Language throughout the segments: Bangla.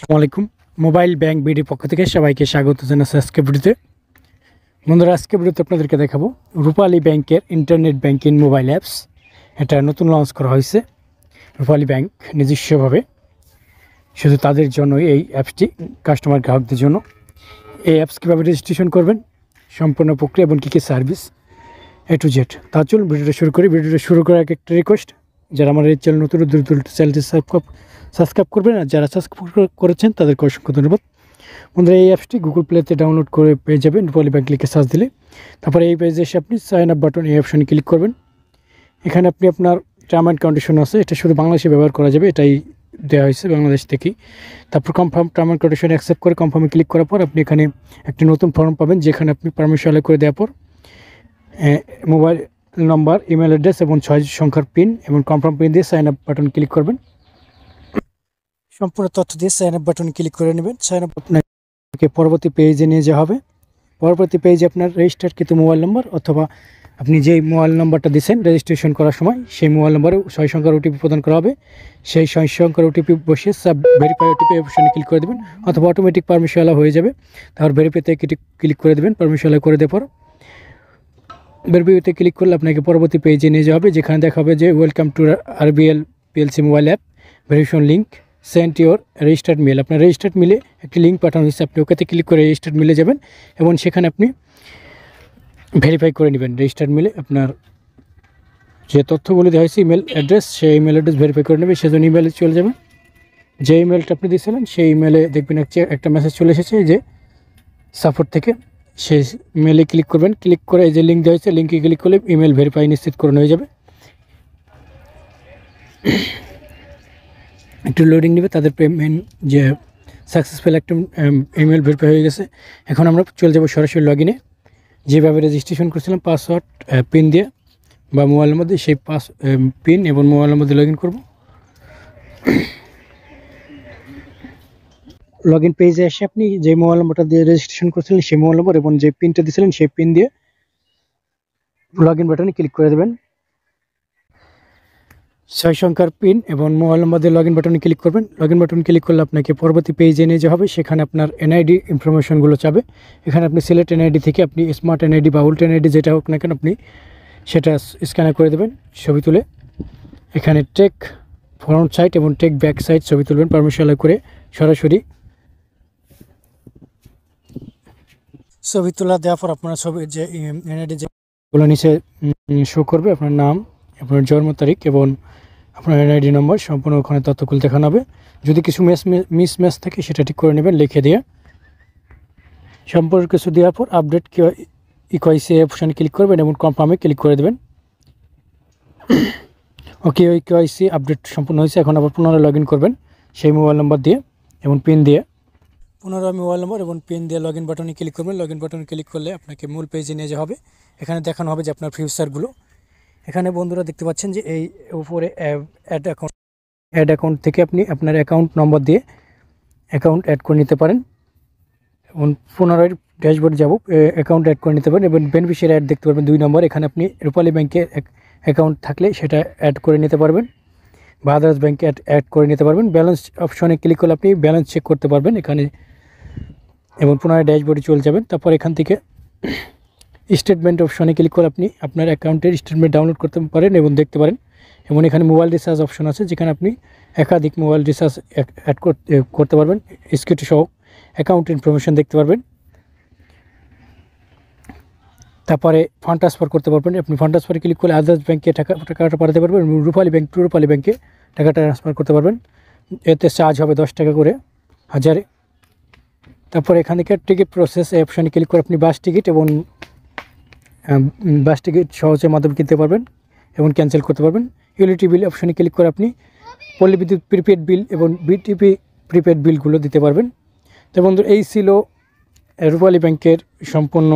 আসসালামু আলাইকুম। মোবাইল ব্যাংক বিডি পক্ষ থেকে সবাইকে স্বাগত জানাচ্ছি আজকে ভিডিওতে। বন্ধুরা, আজকে ভিডিওতে আপনাদেরকে দেখাবো রূপালী ব্যাংকের ইন্টারনেট ব্যাংকিং মোবাইল অ্যাপস। এটা নতুন লঞ্চ করা হয়েছে রূপালী ব্যাংক নিজস্বভাবে, শুধু তাদের জন্যই এই অ্যাপসটি, কাস্টমার গ্রাহকদের জন্য। এই অ্যাপস কীভাবে রেজিস্ট্রেশন করবেন, সম্পূর্ণ প্রক্রিয়া এবং কী কী সার্ভিস A to Z, তা চলুন ভিডিওটা শুরু করি। ভিডিওটা শুরু করার আগে একটা রিকোয়েস্ট, যারা আমার এই চ্যানেল নতুন দ্রুত চ্যানেলটি সাবস্ক্রাইব করবেন, আর যারা সাবস্ক্রাইব করেছেন তাদেরকে অসংখ্য ধন্যবাদ। বন্ধুরা, এই অ্যাপসটি গুগল প্লেতে ডাউনলোড করে পেয়ে যাবেন। রূপালী ব্যাংক লিখে সার্চ দিলে তারপরে এই পেজে এসে আপনি সাইন আপ বাটন, এই অপশনে ক্লিক করবেন। এখানে আপনি আপনার টার্ম অ্যান্ড কন্ডিশন আছে, এটা শুধু বাংলাদেশে ব্যবহার করা যাবে, এটাই দেওয়া হয়েছে বাংলাদেশ থেকেই। তারপর confirm term and condition accept করে কনফার্মে ক্লিক করার পর আপনি এখানে একটি নতুন ফর্ম পাবেন, যেখানে আপনি পারমিশন অ্যালাউ করে দেওয়ার পর মোবাইল নম্বর, ইমেল অ্যাড্রেস এবং 6 সংখ্যার পিন এবং কনফার্ম পিন দিয়ে সাইন আপ বাটন ক্লিক করবেন। সম্পূর্ণ তথ্য দিয়ে সাইন আপ বাটন ক্লিক করে নেবেন। সাইন আপ আপনাকে পরবর্তী পেজে নিয়ে যাওয়া হবে। পরবর্তী পেজে আপনার রেজিস্টারকৃত মোবাইল নম্বর অথবা আপনি যেই মোবাইল নম্বরটা দিয়েছেন রেজিস্ট্রেশন করার সময়, সেই মোবাইল নম্বরে 6 সংখ্যার ওটিপি প্রদান করা হবে। সেই 6 সংখ্যার ওটিপি বসিয়ে সাব ভেরিফাই ওটিপি অপশনে ক্লিক করে দেবেন, অথবা অটোমেটিক পারমিশন অ্যালাউ হয়ে যাবে। তারপর ভেরিফাইতে ক্লিক করে দেবেন। পারমিশন অ্যালাউ করে দেওয়ার পর ভেরিফাইতে ক্লিক করলে আপনাকে পরবর্তী পেজে নিয়ে যাওয়া হবে, যেখানে দেখাবে যে welcome to RBL PLC mobile app verification link send your registered mail. আপনার রেজিস্টার্ড মেলে একটি লিঙ্ক পাঠানো হয়েছে, আপনি ওকেতে ক্লিক করে রেজিস্টার্ড মেলে যাবেন এবং সেখানে আপনি ভেরিফাই করে নেবেন। রেজিস্টার্ড মেলে আপনার যে তথ্যগুলো দেওয়া হয়েছে, ইমেল অ্যাড্রেস, সেই ইমেল অ্যাড্রেস ভেরিফাই করে নেবেন। সেজন্য ইমেলে চলে যাবেন। যে ইমেলটা আপনি দিয়েছিলেন সেই ইমেলে দেখবেন একটা মেসেজ চলে এসেছে যে সাপোর্ট থেকে, সেই মেলে ক্লিক করবেন। ক্লিক করে এই যে লিঙ্ক দেওয়া হয়েছে, লিঙ্কে ক্লিক করলে ইমেল ভেরিফাই নিশ্চিত করানো হয়ে যাবে। একটু লোডিং নেবে, তাদের পেমেন্ট যে সাকসেসফুল একটা ইমেল ভেরিফাই হয়ে গেছে। এখন আমরা চলে যাব সরাসরি লগ ইনে। যেভাবে রেজিস্ট্রেশন করেছিলাম পাসওয়ার্ড পিন দিয়ে বা মোবাইলের মধ্যে, সেই পিন এবং মোবাইলের মধ্যে লগ ইন করবো। লগ ইন পেজে এসে আপনি যে মোবাইল নম্বরটা দিয়ে রেজিস্ট্রেশন করেছিলেন সেই মোবাইল নম্বর এবং যে পিনটা দিয়েছিলেন সেই পিন দিয়ে লগ ইন বাটনে ক্লিক করে দেবেন। 6 সংখ্যার পিন এবং মোবাইল নম্বর দিয়ে লগ ইন বাটনে ক্লিক করবেন। লগ ইন বাটন ক্লিক করলে আপনাকে পরবর্তী পেজে নিয়ে যাওয়া হবে, সেখানে আপনার এনআইডি ইনফরমেশনগুলো চাবে। এখানে আপনি সিলেক্ট এনআইডি থেকে আপনি স্মার্ট এনআইডি বা ওল্ড এনআইডি যেটা হোক না কেন, আপনি সেটা স্ক্যানার করে দেবেন ছবি তুলে। এখানে টেক ফ্রন্ট সাইড এবং টেক ব্যাক সাইড ছবি তুলবেন পারমিশন অ্যালাউ করে। সরাসরি ছবি তোলা দেওয়ার পর আপনার ছবি যে এনআইডি যেগুলো নিচে শো করবে, আপনার নাম, আপনার জন্ম তারিখ এবং আপনার এনআইডি নম্বর, সম্পূর্ণ ওখানে তথ্যগুলো দেখানো হবে। যদি কিছু মিসম্যাচ থাকে সেটা ঠিক করে নেবেন লিখে দিয়ে। সম্পূর্ণ কিছু দেওয়ার পর আপডেট ইকোয়াইসি অপশানে ক্লিক করবেন এবং কনফার্মে ক্লিক করে দেবেন। ওকে, ইকোয়াইসি আপডেট সম্পূর্ণ হয়েছে। এখন আবার পুনরায় লগ ইন করবেন সেই মোবাইল নম্বর দিয়ে এবং পিন দিয়ে। পুনরায় মোবাইল নম্বর এবং পিন দিয়ে লগ ইন বাটনে ক্লিক করবেন। লগ ইন বাটনে ক্লিক করলে আপনাকে মূল পেজে নিয়ে যাওয়া হবে। এখানে দেখানো হবে যে আপনার ফিউচারগুলো। এখানে বন্ধুরা দেখতে পাচ্ছেন যে এই উপরে অ্যাড অ্যাকাউন্ট থেকে আপনি আপনার অ্যাকাউন্ট নম্বর দিয়ে অ্যাকাউন্ট অ্যাড করে নিতে পারেন এবং পুনরায় ড্যাশবোর্ড যাব, অ্যাকাউন্ট অ্যাড করে নিতে পারেন এবং বেনিফিশিয়ারি অ্যাড দেখতে পারবেন 2 নম্বর। এখানে আপনি রূপালী ব্যাংকে অ্যাকাউন্ট থাকলে সেটা অ্যাড করে নিতে পারবেন বা আদার্স ব্যাংকে অ্যাড করে নিতে পারবেন। ব্যালেন্স অপশনে ক্লিক করলে আপনি ব্যালেন্স চেক করতে পারবেন এখানে এবং পুনরায় ড্যাশবোর্ডে চলে যাবেন। তারপর এখান থেকে স্টেটমেন্ট অপশনে ক্লিক করে আপনি আপনার অ্যাকাউন্টের স্টেটমেন্ট ডাউনলোড করতে পারেন এবং দেখতে পারেন। এবং এখানে মোবাইল রিচার্জ অপশন আছে, যেখানে আপনি একাধিক মোবাইল রিচার্জ অ্যাড করতে পারবেন। সিকিউরিটি সহ অ্যাকাউন্ট ইনফরমেশন দেখতে পারবেন। তারপরে ফান্ড ট্রান্সফার করতে পারবেন। আপনি ফান্ড ট্রান্সফারে ক্লিক করলে আদার্স ব্যাংকে টাকাটা পাঠাতে পারবেন এবং রূপালী ব্যাংক টু রূপালী ব্যাংকে টাকাটা ট্রান্সফার করতে পারবেন। এতে চার্জ হবে 10 টাকা করে 1000। তারপরে এখান থেকে টিকিট প্রসেস এই অপশানে ক্লিক করে আপনি বাস টিকিট এবং বাস টিকিট সহজের মাধ্যমে কিনতে পারবেন এবং ক্যান্সেল করতে পারবেন। ইউটিলিটি বিল অপশানে ক্লিক করে আপনি পল্লী বিদ্যুৎ প্রিপেড বিল এবং বিটিপি প্রিপেড বিলগুলো দিতে পারবেন। তো বন্ধু, এই ছিল রূপালী ব্যাংকের সম্পূর্ণ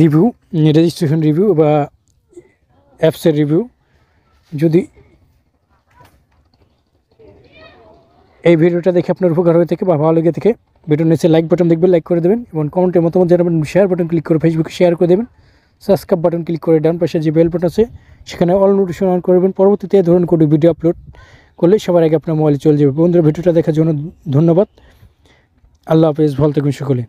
রিভিউ, রেজিস্ট্রেশন রিভিউ বা অ্যাপসের রিভিউ। যদি এই ভিডিওটা দেখে আপনার উপকার হয়ে থাকে বা ভালো লেগে থাকে, ভিডিওর নিচে লাইক বাটন দেখবেন, লাইক করে দেবেন এবং কমেন্টের মতামত জানাবেন। শেয়ার বাটন ক্লিক করে ফেসবুকে শেয়ার করে দেবেন। সাবস্ক্রাইব বাটন ক্লিক করে ডান পাশে যে বেল বাটন আছে সেখানে অল নোটিফিকেশন অন করবেন। পরবর্তীতে ধরুন কোনো ভিডিও আপলোড করলে সবার আগে আপনার মোবাইলে চলে যাবে। বন্ধুরা ভিডিওটা দেখার জন্য ধন্যবাদ। আল্লাহ হাফেজ, ভালো থাকবেন সকলে।